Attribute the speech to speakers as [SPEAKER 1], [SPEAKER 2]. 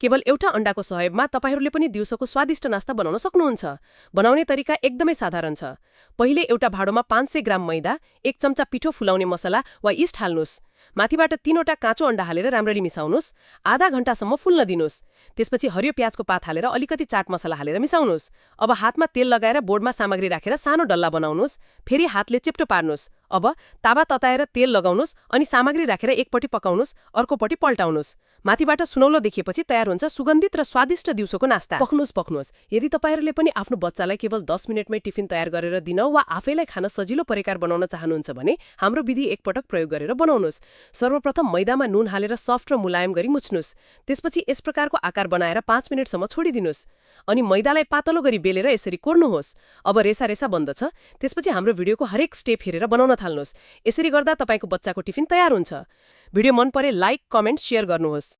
[SPEAKER 1] केवल एउटा अण्डाको सहयोगमा तपाईहरूले पनि दिउँसोको स्वादिष्ट नास्ता बनाउन सक्नुहुन्छ। बनाउने तरिका एकदमै साधारण छ। पहिले एउटा भाँडोमा 500 ग्राम मैदा, 1 चम्चा पिठो फुलाउने मसला वा यीस्ट हाल्नुस्। माथिबाट 3वटा काँचो अण्डा हालेर राम्ररी मिसाउनुस्। आधा घण्टासम्म फुल्न दिनुस्। त्यसपछि हरियो प्याजको पात हालेर अलिकति चाट मसला हालेर मिसाउनुस्। अब हातमा तेल लगाएर बोर्डमा सामग्री राखेर सानो डल्ला बनाउनुस्। फेरि हातले चेप्टो पार्नुस्। अब तावा तताएर तेल लगाउनुस् अनि सामग्री राखेर एकपट्टि पकाउनुस्, अर्कोपट्टि पल्टाउनुस्। माथिबाट सुनौलो देखिएपछि तयार हुन्छ सुगन्धित र स्वादिष्ट दिउँसोको नास्ता। पक्नुस्। यदि तपाईहरूले पनि आफ्नो बच्चालाई केवल 10 मिनेटमै टिफिन तयार गरेर दिन वा आफैलाई खान सजिलो परिकार बनाउन चाहनुहुन्छ भने हाम्रो विधि एकपटक प्रयोग गरेर बनाउनुस्। सर्वप्रथम मैदामा नुन हालेर सफ्ट र मुलायम गरी मुछ्नुस्। त्यसपछि यस प्रकारको आकार बनाएर 5 मिनेटसम्म छोडिदिनुस्। अनि मैदालाई पातलो गरी बेलेर यसरी कोर्नुहोस्। अब रेसा बन्दछ। त्यसपछि हाम्रो भिडियोको हरेक स्टेप हेरेर बनाउन थाल्नुस्। यसरी गर्दा तपाईको बच्चाको टिफिन तयार हुन्छ। भिडियो मन परे लाइक, कमेन्ट, शेयर गर्नुहोस्।